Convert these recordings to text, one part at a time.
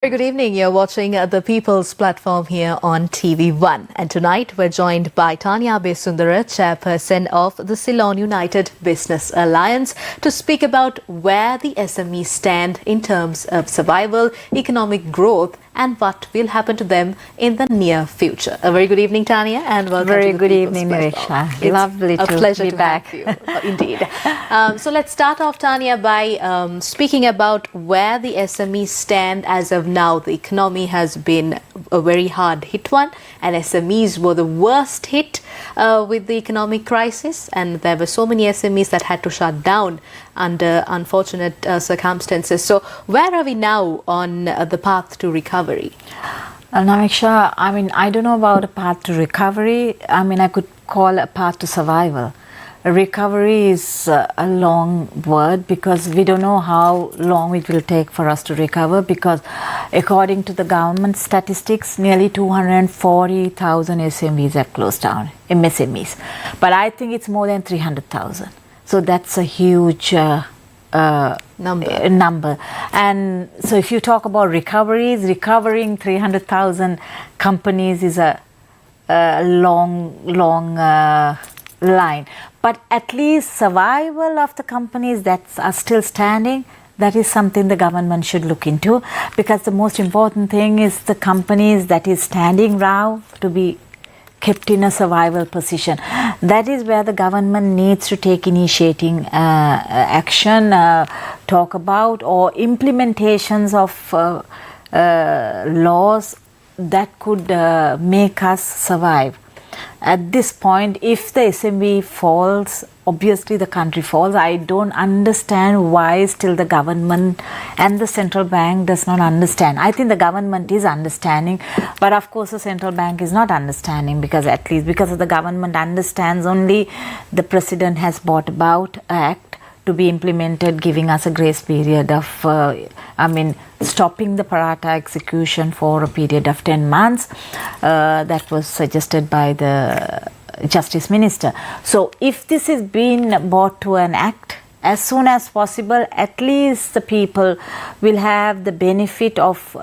Very good evening. You're watching the People's Platform here on TV1. And tonight we're joined by Tania Abeysundara, chairperson of the Ceylon United Business Alliance, to speak about where the SMEs stand in terms of survival, economic growth, and what will happen to them in the near future. A very good evening, Tania, and welcome very to the good People's evening, Platform. Marisha. It's Lovely a to pleasure be to back. have you. Indeed. So let's start off, Tania, by speaking about where the SMEs stand as of now. The economy has been a very hard hit one, and SMEs were the worst hit with the economic crisis, and there were so many SMEs that had to shut down under unfortunate circumstances. So where are we now on the path to recovery? Marisha, I don't know about a path to recovery. I could call a path to survival. Recovery is a long word because we don't know how long it will take for us to recover, because according to the government statistics, nearly 240,000 SMEs have closed down, MSMEs. But I think it's more than 300,000. So that's a huge number. And so if you talk about recoveries, recovering 300,000 companies is a long line. But at least survival of the companies that are still standing, that is something the government should look into, because the most important thing is the companies that is standing now to be kept in a survival position. That is where the government needs to take initiating action, talk about, or implementations of laws that could make us survive. At this point, if the SME falls, obviously the country falls. I don't understand why still the government and the central bank does not understand. I think the government is understanding, but of course the central bank is not understanding, because at least because of the government understands only, the president has brought about act to be implemented, giving us a grace period of stopping the Paratha execution for a period of 10 months. That was suggested by the Justice Minister. So if this is being brought to an act as soon as possible, at least the people will have the benefit of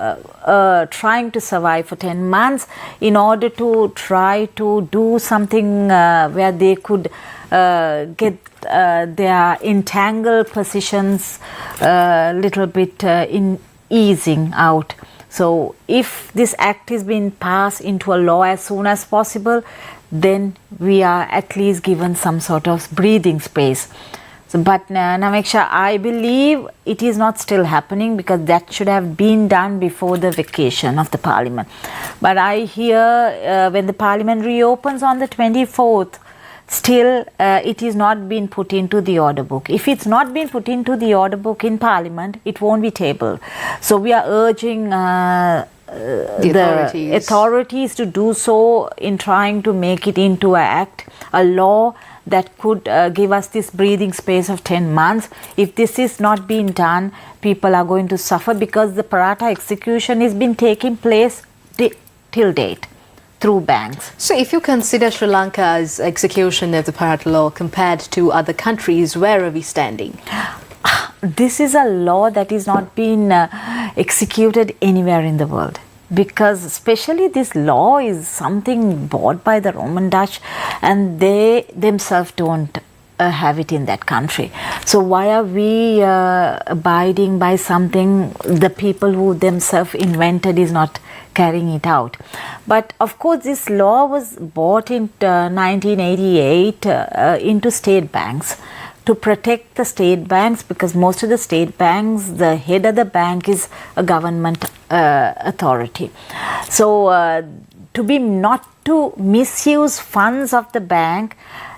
trying to survive for 10 months in order to try to do something where they could get their entangled positions a little bit in easing out. So if this act is being passed into a law as soon as possible, then we are at least given some sort of breathing space. So, but Nameksha, I believe it is not still happening, because that should have been done before the vacation of the parliament. But I hear when the parliament reopens on the 24th, still it is not been put into the order book. If it's not been put into the order book in parliament, it won't be tabled. So we are urging the authorities to do so in trying to make it into an act, a law that could give us this breathing space of 10 months. If this is not being done, people are going to suffer, because the Paratha execution has been taking place till date through banks. So if you consider Sri Lanka's execution of the Paratha law compared to other countries, where are we standing? This is a law that is not being executed anywhere in the world, because especially this law is something bought by the Roman Dutch, and they themselves don't have it in that country. So why are we abiding by something the people who themselves invented is not carrying it out? But of course this law was bought in 1988 into state banks, to protect the state banks, because most of the state banks, the head of the bank is a government authority. So not to misuse funds of the bank,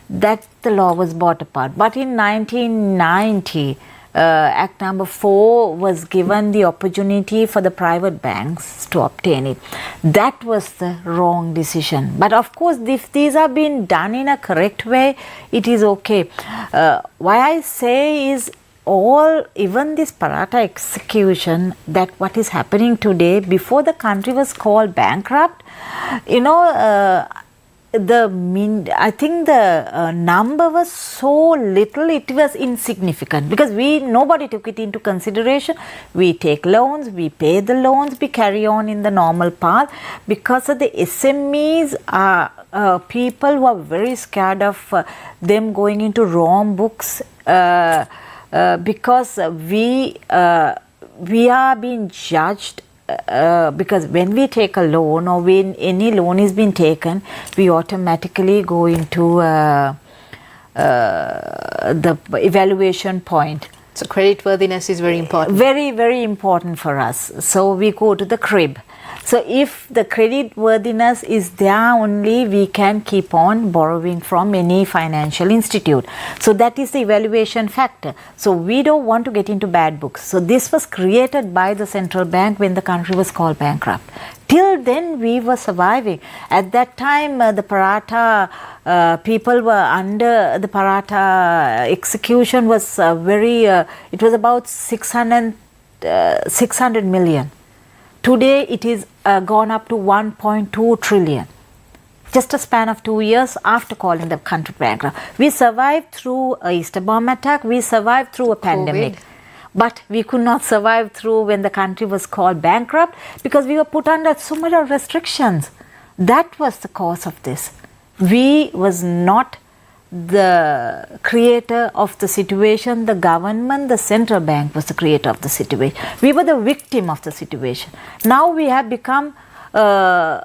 that the law was brought apart. But in 1990, Act number 4 was given the opportunity for the private banks to obtain it. That was the wrong decision. But of course, if these are being done in a correct way, it is okay. Why I say is, even this Paratha execution, that what is happening today, before the country was called bankrupt, I think the number was so little, it was insignificant because nobody took it into consideration. We take loans, we pay the loans, we carry on in the normal path. Because of the SMEs are people who are very scared of them going into wrong books because we are being judged. Because when we take a loan or when any loan is being taken, we automatically go into the evaluation point. So creditworthiness is very important. Very, very important for us. So we go to the crib. So if the creditworthiness is there only, we can keep on borrowing from any financial institute. So that is the evaluation factor. So we don't want to get into bad books. So this was created by the central bank when the country was called bankrupt. Till then we were surviving. At that time the Paratha people were under the Paratha execution was it was about 600 million. Today it is gone up to 1.2 trillion. Just a span of 2 years after calling the country bankrupt. We survived through a Easter bomb attack. We survived through a pandemic. COVID. But we could not survive through when the country was called bankrupt because we were put under so much of restrictions. That was the cause of this. We was not the creator of the situation. The government, the central bank was the creator of the situation. We were the victim of the situation. Now we have become a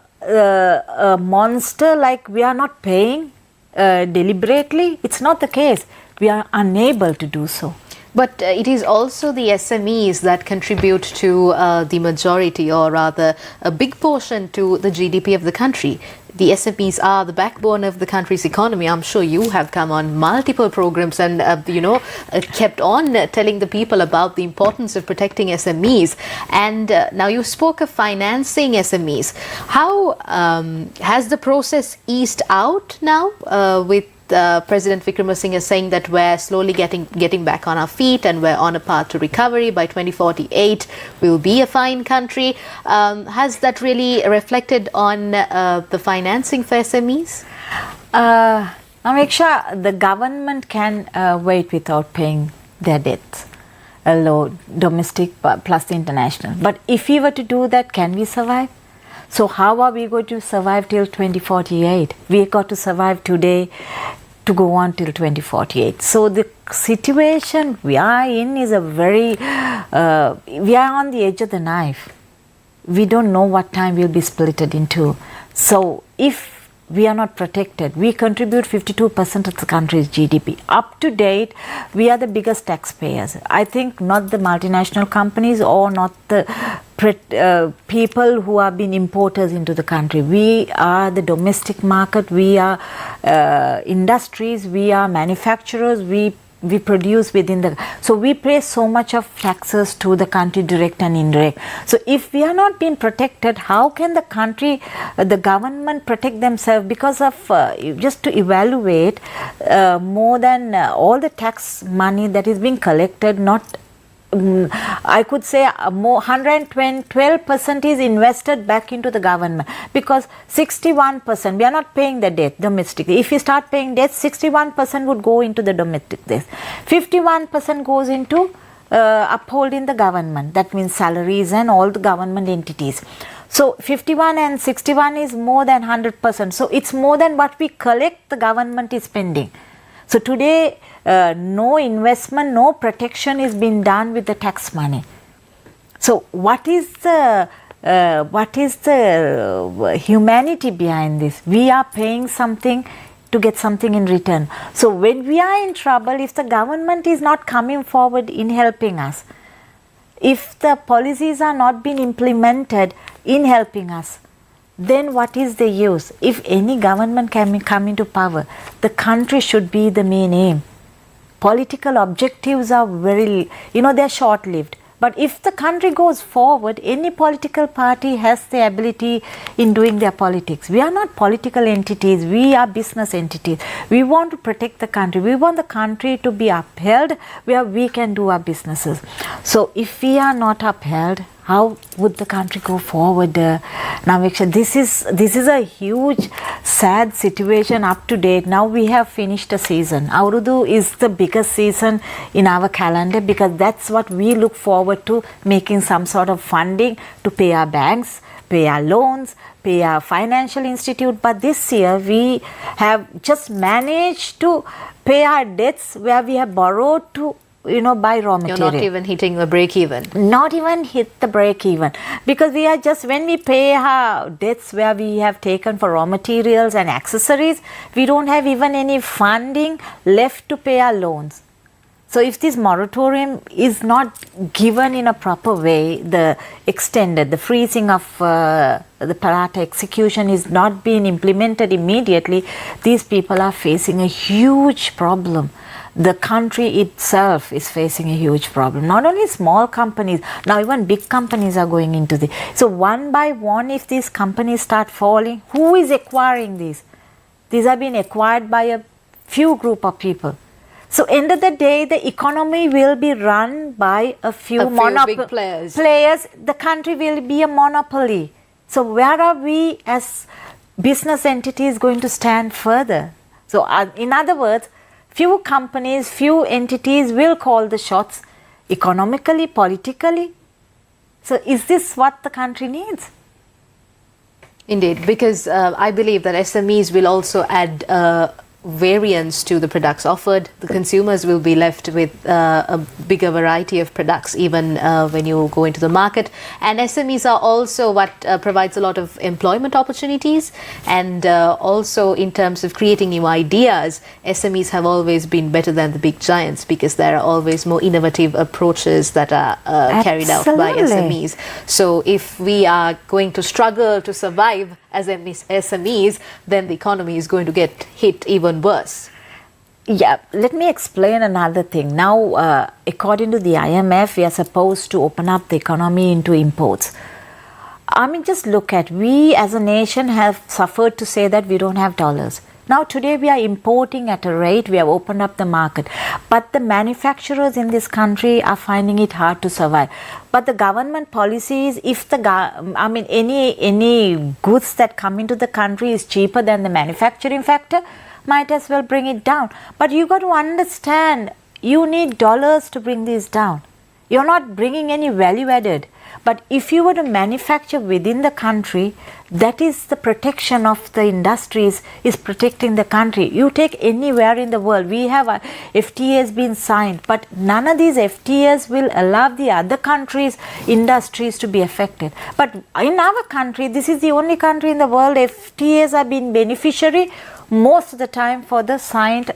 monster, like we are not paying deliberately. It's not the case. We are unable to do so. But it is also the SMEs that contribute to the majority, or rather a big portion, to the GDP of the country. The SMEs are the backbone of the country's economy. I'm sure you have come on multiple programs and kept on telling the people about the importance of protecting SMEs. And now you spoke of financing SMEs. How has the process eased out now with President Wickremesinghe saying that we're slowly getting back on our feet and we're on a path to recovery? By 2048 we'll be a fine country. Has that really reflected on the financing for SMEs? Ameksha, the government can wait without paying their debts, domestic plus the international. But if we were to do that, can we survive? So how are we going to survive till 2048? We got to survive today to go on till 2048. So the situation we are in is we are on the edge of the knife. We don't know what time we'll be splitted into. So if we are not protected, we contribute 52% of the country's GDP. Up to date, we are the biggest taxpayers. I think not the multinational companies or not the people who have been importers into the country. We are the domestic market, we are industries, we are manufacturers, we produce within so we pay so much of taxes to the country, direct and indirect. So if we are not being protected, how can the country, the government protect themselves? Because of just to evaluate more than all the tax money that is being collected, not I could say more 112% is invested back into the government, because 61% we are not paying the debt domestically. If we start paying debt, 61% would go into the domestic debt, 51% goes into upholding the government. That means salaries and all the government entities. So 51 and 61 is more than 100%. So it's more than what we collect the government is spending. So today no investment, no protection is being done with the tax money. So what is the humanity behind this? We are paying something to get something in return. So when we are in trouble, if the government is not coming forward in helping us, if the policies are not being implemented in helping us, then what is the use? If any government can come into power, the country should be the main aim. Political objectives are they're short-lived. But if the country goes forward, any political party has the ability in doing their politics. We are not political entities, we are business entities. We want to protect the country. We want the country to be upheld where we can do our businesses. So if we are not upheld, how would the country go forward? Naveksha, this is a huge, sad situation up to date. Now we have finished a season. Aurudu is the biggest season in our calendar because that's what we look forward to, making some sort of funding to pay our banks, pay our loans, pay our financial institute. But this year we have just managed to pay our debts where we have borrowed to buy raw material. You're not even hitting the break even. Not even hit the break even. Because we are just, when we pay our debts where we have taken for raw materials and accessories, we don't have even any funding left to pay our loans. So if this moratorium is not given in a proper way, the freezing of the Parata execution is not being implemented immediately, these people are facing a huge problem. The country itself is facing a huge problem. Not only small companies, now even big companies are going into this. So one by one, if these companies start falling, who is acquiring these? These are being acquired by a few group of people. So end of the day, the economy will be run by a few big players. The country will be a monopoly. So where are we as business entities going to stand further? So in other words, few companies, few entities will call the shots economically, politically. So is this what the country needs? Indeed, because I believe that SMEs will also add variance to the products offered. The consumers will be left with a bigger variety of products even when you go into the market. And SMEs are also what provides a lot of employment opportunities, and also in terms of creating new ideas, SMEs have always been better than the big giants because there are always more innovative approaches that are carried out by SMEs. So if we are going to struggle to survive as SMEs, then the economy is going to get hit even worse. Yeah, let me explain another thing. Now, according to the IMF, we are supposed to open up the economy into imports. I mean, just look at, we as a nation have suffered to say that we don't have dollars. Now today we are importing at a rate, we have opened up the market. But the manufacturers in this country are finding it hard to survive. But the government policies, if any goods that come into the country is cheaper than the manufacturing factor, might as well bring it down. But you got to understand, you need dollars to bring this down. You're not bringing any value added. But if you were to manufacture within the country, that is the protection of the industries, is protecting the country. You take anywhere in the world, we have FTAs been signed, but none of these FTAs will allow the other countries' industries to be affected. But in our country, this is the only country in the world FTAs have been beneficiary most of the time for the signed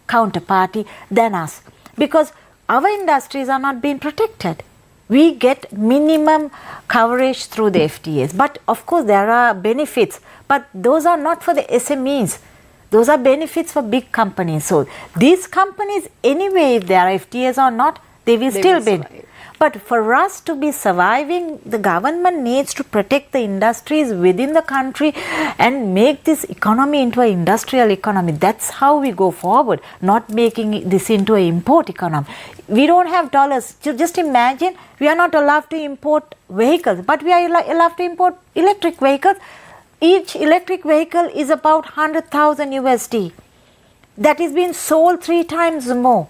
counterparty than us, because our industries are not being protected. We get minimum coverage through the FTAs. But of course there are benefits, but those are not for the SMEs. Those are benefits for big companies. So these companies, anyway, if there are FTAs or not, they will still be. But for us to be surviving, the government needs to protect the industries within the country and make this economy into an industrial economy. That's how we go forward, not making this into an import economy. We don't have dollars. Just imagine, we are not allowed to import vehicles, but we are allowed to import electric vehicles. Each electric vehicle is about 100,000 USD. That is being sold 3 times more.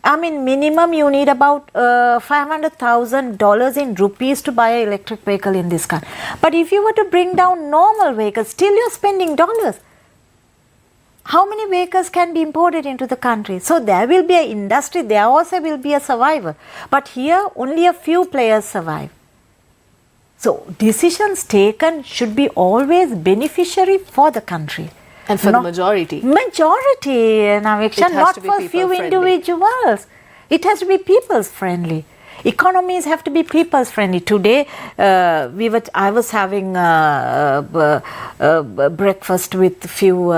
I mean, minimum you need about $500,000 in rupees to buy an electric vehicle in this country. But if you were to bring down normal vehicles, still you're spending dollars. How many vehicles can be imported into the country? So there will be an industry, there also will be a survivor. But here only a few players survive. So decisions taken should be always beneficiary for the country. And for the majority. Naveksha, not for few individuals. It has to be people's friendly. Economies have to be people's friendly. Today, I was having breakfast with few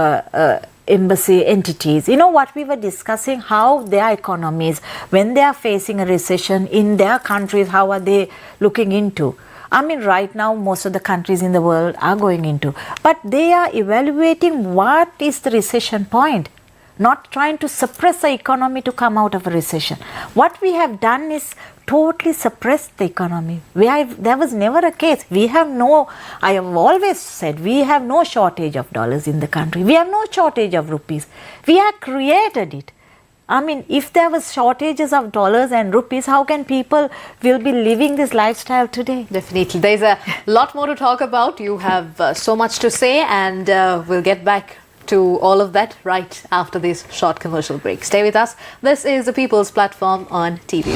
embassy entities. You know what we were discussing? How their economies, when they are facing a recession in their countries, how are they looking into? I mean, right now, most of the countries in the world are going into. But they are evaluating what is the recession point. not trying to suppress the economy to come out of a recession. What we have done is totally suppressed the economy. There was never a case. I have always said, we have no shortage of dollars in the country. We have no shortage of rupees. We have created it. I mean, if there was shortages of dollars and rupees, how can people will be living this lifestyle today? Definitely. There's a lot more to talk about. You have so much to say, and we'll get back to all of that right after this short commercial break. Stay with us. This is the People's Platform on TV.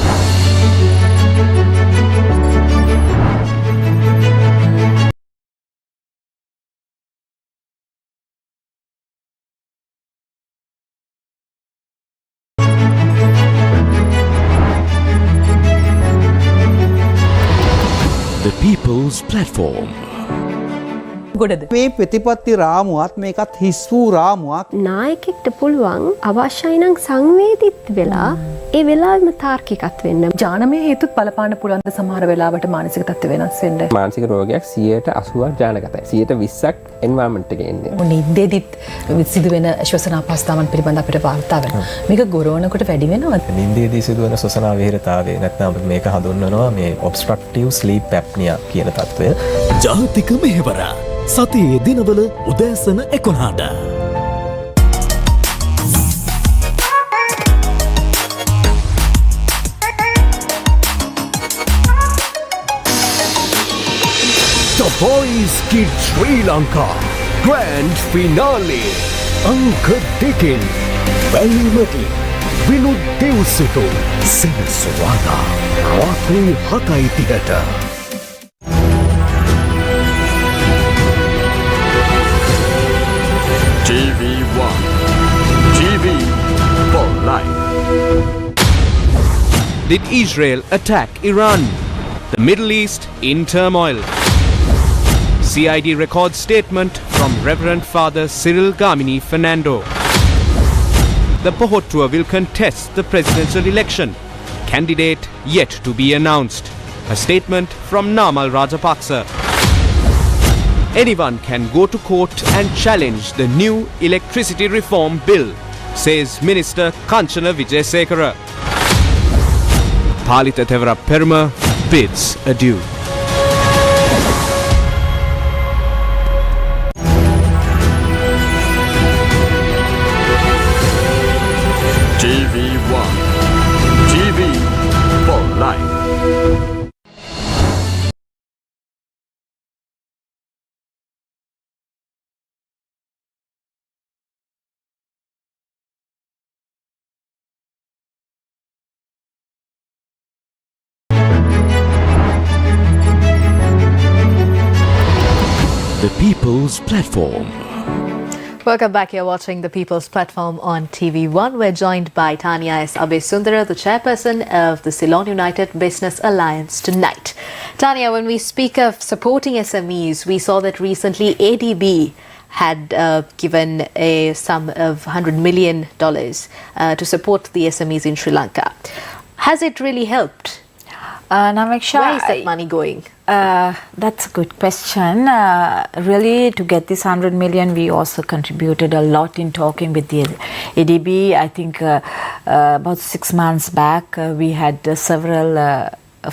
The People's Platform. මේ ප්‍රතිපත්ති රාමුවත් මේකත් හිස් වූ රාමුවක්. නායකෙක්ට පුළුවන් අවශ්‍යයි නම් සංවේදීත් වෙලා ඒ වෙලාවෙම තාර්කිකත් වෙන්න. ජානමය හේතුත් බලපාන්න පුළුවන් ද සමහර වෙලාවට මානසික තත්ත්ව වෙනස් වෙන්න. මානසික රෝගයක් 80%ක් ජානගතයි. 20%ක් එන්වයරන්මන්ට් එකේ ඉන්නේ. නින්දෙදිත් සිදුවෙන ශ්වසන අපහසුතාවන් පිළිබඳ අපිට වාර්තා වෙනවා. මේක ගොරවනකොට වැඩි වෙනවද? නින්දේදී සිදුවන ශ්වසන විහෙරතාවය නැත්නම් මේක හඳුන්වනවා මේ obstructive sleep apnea කියන තත්ත්වය. ජාතික මෙහෙවර සතියේ දිනවල උදෑසන 11ට. The Boys Kid Sri Lanka Grand Finale. Anka Dekin, Valimati, Vinod Devsutu, Senaswada, Ratri Hatai Theatre. TV1. TV for life. Did Israel attack Iran? The Middle East in turmoil. CID records statement from Reverend Father Cyril Gamini Fernando. The Pohotua will contest the presidential election. Candidate yet to be announced. A statement from Namal Rajapaksa. Anyone can go to court and challenge the new electricity reform bill, says Minister Kanchana Wijesekara. Palita Tevara Perma bids adieu. TV1. TV for life. The People's Platform. Welcome back. You're watching the People's Platform on TV1. We're joined by Tania S. Abeysundara, the chairperson of the Ceylon United Business Alliance tonight. Tania, when we speak of supporting SMEs, we saw that recently ADB had given a sum of $100 million to support the SMEs in Sri Lanka. Has it really helped? Namaksha, where is that money going? That's a good question. Really, to get this 100 million, we also contributed a lot in talking with the ADB. I think about 6 months back, we had several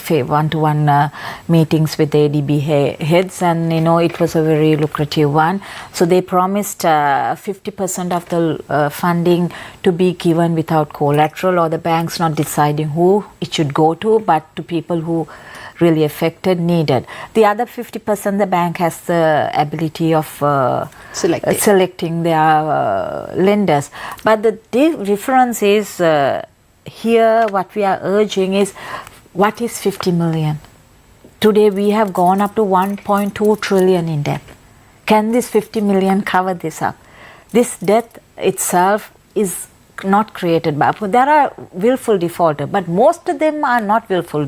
one-to-one meetings with the ADB heads, and it was a very lucrative one. So they promised 50% of the funding to be given without collateral, or the banks not deciding who it should go to, but to people who really affected, needed. The other 50%, the bank has the ability of selecting their lenders. But the difference is here what we are urging is, what is 50 million? Today we have gone up to 1.2 trillion in debt. Can this 50 million cover this up? This debt itself is not created by, there are willful defaulters, but most of them are not willful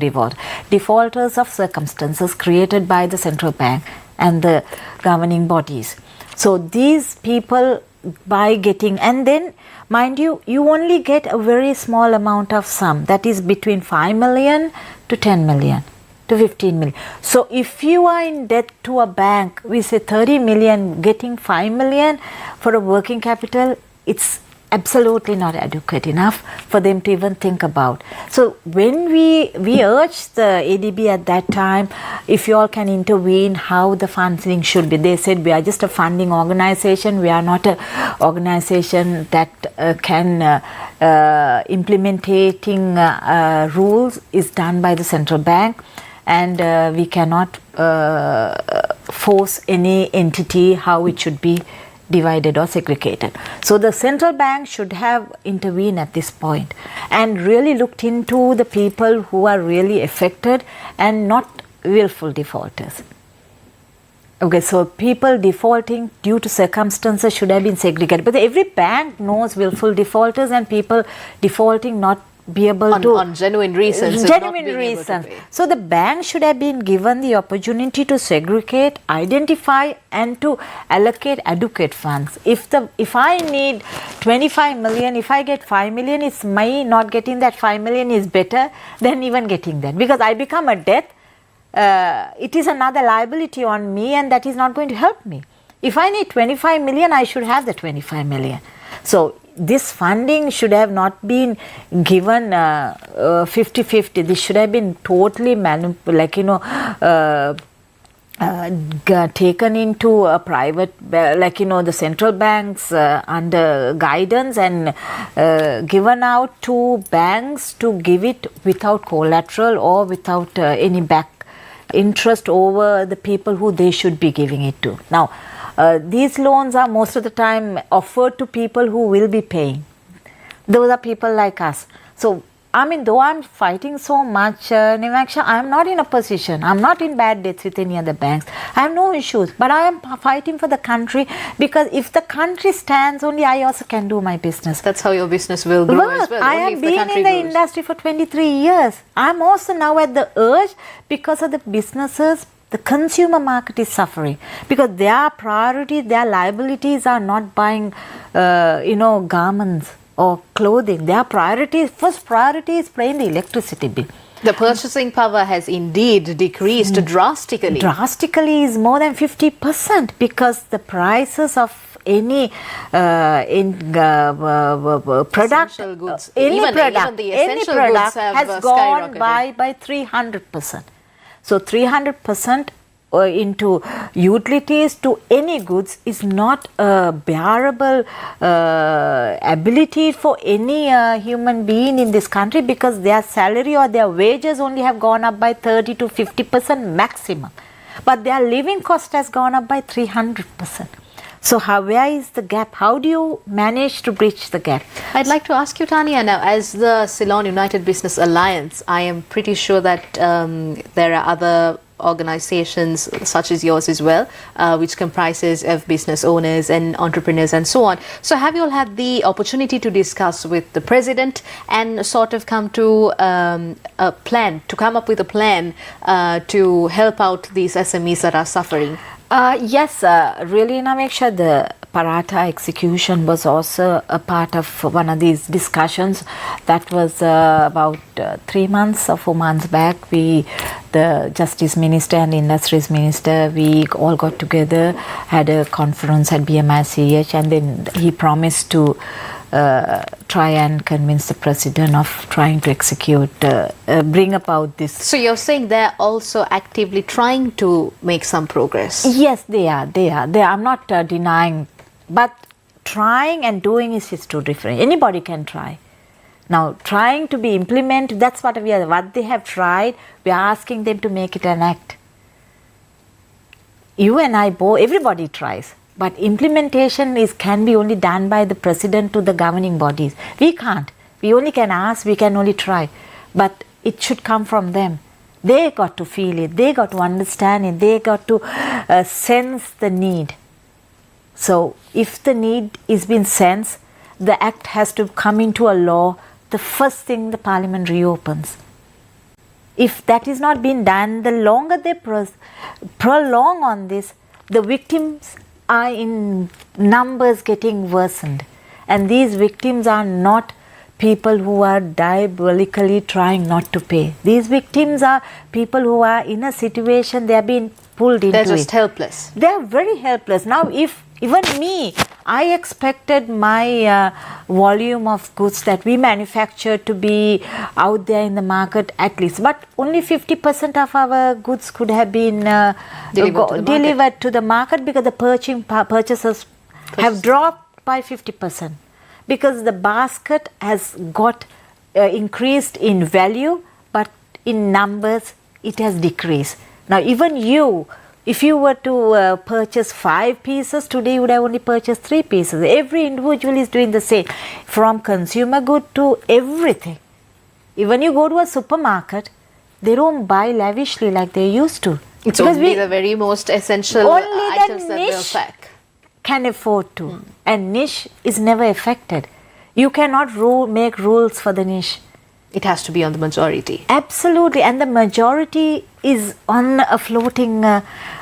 defaulters of circumstances created by the central bank and the governing bodies. So these people, by getting, and then mind you, you only get a very small amount of sum, that is between 5 million to 10 million to 15 million. So if you are in debt to a bank, we say 30 million, getting 5 million for a working capital, it's absolutely not adequate enough for them to even think about. So when we urged the ADB at that time, if you all can intervene, how the funding should be. They said we are just a funding organization. We are not an organization that can implementing rules is done by the central bank, and we cannot force any entity how it should be divided or segregated. So the central bank should have intervened at this point and really looked into the people who are really affected and not willful defaulters. Okay, so people defaulting due to circumstances should have been segregated. But every bank knows willful defaulters and people defaulting not be able on genuine reasons. Genuine reasons. So the bank should have been given the opportunity to segregate, identify, and to allocate adequate funds. If I need 25 million, if I get 5 million, it's my not getting that 5 million is better than even getting that, because I become a debt. It is another liability on me, and that is not going to help me. If I need 25 million, I should have the 25 million. So this funding should have not been given 50-50. This should have been totally taken into a private, the central banks under guidance, and given out to banks to give it without collateral or without any back interest over the people who they should be giving it to. Now, these loans are most of the time offered to people who will be paying. Those are people like us. So, I mean, though I'm fighting so much, Nivaksha, I'm not in a position, I'm not in bad debts with any other banks. I have no issues, but I am fighting for the country, because if the country stands, only I also can do my business. That's how your business will grow as well. I have been in the industry for 23 years. I'm also now at the urge, because of the businesses, the consumer market is suffering, because their priorities, their liabilities are not buying, garments or clothing. Their first priority is paying the electricity bill. The purchasing power has indeed decreased drastically. Drastically is more than 50%, because the prices of any product, essential goods, any even product the essential goods have has gone by 300%. So 300% into utilities to any goods is not a bearable ability for any human being in this country, because their salary or their wages only have gone up by 30 to 50% maximum, but their living cost has gone up by 300%. So where is the gap? How do you manage to bridge the gap? I'd like to ask you, Tania, now, as the Ceylon United Business Alliance, I am pretty sure that there are other organizations such as yours as well, which comprises of business owners and entrepreneurs and so on. So have you all had the opportunity to discuss with the president and sort of come to a plan, to come up with a plan to help out these SMEs that are suffering? Yes, really, Nameksha, the Paratha execution was also a part of one of these discussions. That was about 3 months or 4 months back. The Justice Minister and Industries Minister, we all got together, had a conference at BMICH, and then he promised to try and convince the president of trying to execute, bring about this. So you're saying they're also actively trying to make some progress? Yes, they are. I'm not denying, but trying and doing is two different. Anybody can try. Now, trying to be implemented, that's what they have tried. We are asking them to make it an act. You and I both, everybody tries. But implementation can be only done by the president to the governing bodies. We can't. We only can ask, we can only try. But it should come from them. They got to feel it. They got to understand it. They got to sense the need. So if the need is being sensed, the act has to come into a law the first thing the parliament reopens. If that is not being done, the longer they prolong on this, the victims are in numbers getting worsened. And these victims are not people who are diabolically trying not to pay. These victims are people who are in a situation, they are being pulled into it. They're just helpless. They are very helpless. Now, if even me, I expected my volume of goods that we manufacture to be out there in the market at least. But only 50% of our goods could have been delivered to the market because the purchases have dropped by 50%. Because the basket has got increased in value, but in numbers it has decreased. Now even you, if you were to purchase 5 pieces, today you would have only purchased 3 pieces. Every individual is doing the same, from consumer good to everything. Even you go to a supermarket, they don't buy lavishly like they used to. It's only the very most essential items that they'll pack. Can afford to, and niche is never affected. You cannot make rules for the niche. It has to be on the majority. Absolutely, and the majority is on a floating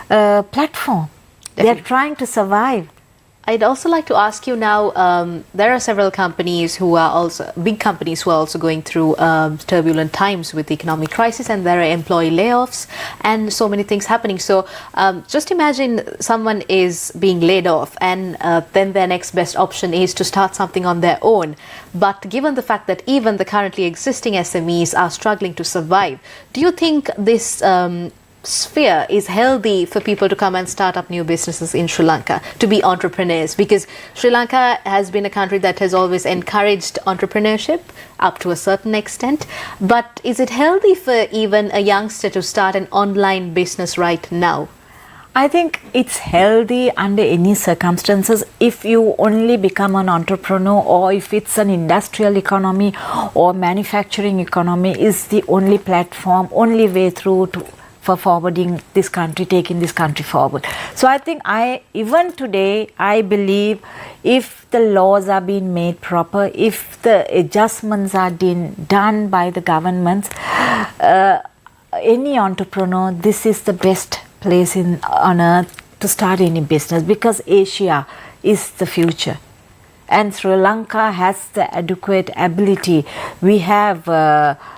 platform. They are trying to survive. I'd also like to ask you now, there are several companies who are also, big companies who are also going through turbulent times with the economic crisis, and there are employee layoffs and so many things happening. So just imagine someone is being laid off, and then their next best option is to start something on their own. But given the fact that even the currently existing SMEs are struggling to survive, do you think this sphere is healthy for people to come and start up new businesses in Sri Lanka, to be entrepreneurs? Because Sri Lanka has been a country that has always encouraged entrepreneurship up to a certain extent. But is it healthy for even a youngster to start an online business right now? I think it's healthy under any circumstances if you only become an entrepreneur, or if it's an industrial economy or manufacturing economy is the only platform, only way through for forwarding this country, taking this country forward. So I think even today, I believe if the laws are being made proper, if the adjustments are done by the governments, any entrepreneur, this is the best place on earth to start any business, because Asia is the future. And Sri Lanka has the adequate ability. We have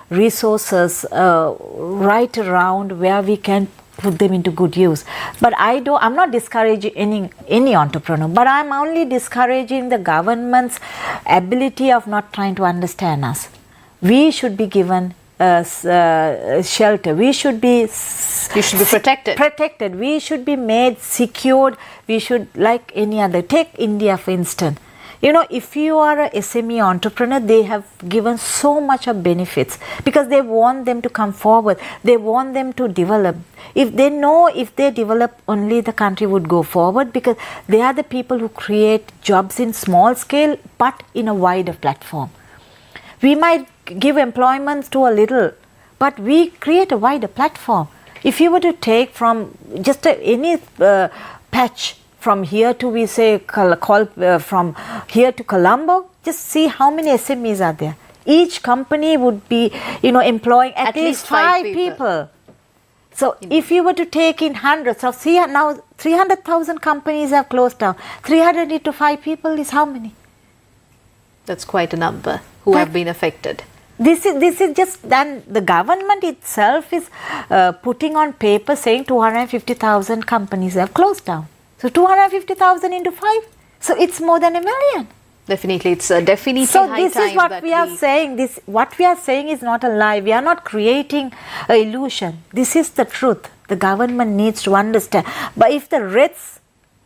resources right around where we can put them into good use. But I'm not discouraging any entrepreneur, but I'm only discouraging the government's ability of not trying to understand us. We should be given shelter. We should be protected. We should be made secured. We should, like any other. Take India for instance. You know, if you are a SME entrepreneur, they have given so much of benefits because they want them to come forward. They want them to develop. If they know if they develop, only the country would go forward, because they are the people who create jobs in small scale but in a wider platform. We might give employment to a little, but we create a wider platform. If you were to take from just any patch, from here to, we say, from here to Colombo, just see how many SMEs are there. Each company would be, employing at least 5 people. So if you were to take in hundreds of, see now 300,000 companies have closed down. 300 into 5 people is how many? That's quite a number who have been affected. This is just done. The government itself is putting on paper saying 250,000 companies have closed down. So 250,000 into 5, so it's more than 1 million. Definitely, it's definitely so high time. So this is what we are saying. What we are saying is not a lie. We are not creating an illusion. This is the truth. The government needs to understand. But if the Reds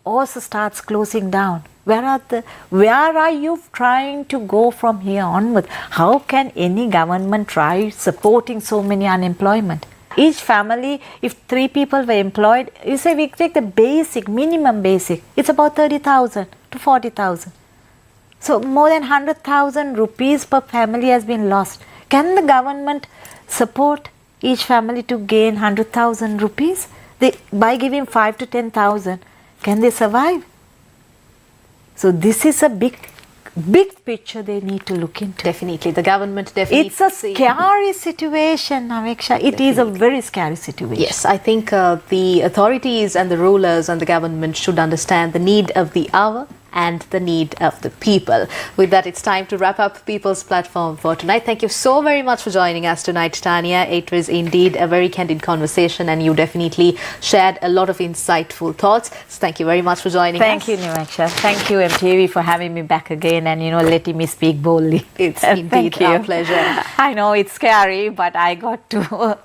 also starts closing down, where are you trying to go from here onward? How can any government try supporting so many unemployment? Each family, if 3 people were employed, you say we take the minimum basic, it's about 30,000 to 40,000. So more than 100,000 rupees per family has been lost. Can the government support each family to gain 100,000 rupees? By giving 5 to 10,000, can they survive? So this is a big picture they need to look into. Definitely, the government definitely. It's a scary situation, Naveksha. It is a very scary situation. Yes, I think the authorities and the rulers and the government should understand the need of the hour and the need of the people. With that, it's time to wrap up People's Platform for tonight. Thank you so very much for joining us tonight, Tania. It was indeed a very candid conversation, and you definitely shared a lot of insightful thoughts. So thank you very much for joining us. Thank you, Nimaksha. Thank you, MTV, for having me back again and, letting me speak boldly. It's indeed our pleasure. I know it's scary, but I got to.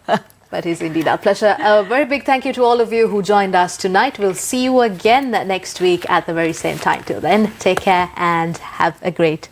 That is indeed our pleasure. A very big thank you to all of you who joined us tonight. We'll see you again next week at the very same time. Till then, take care and have a great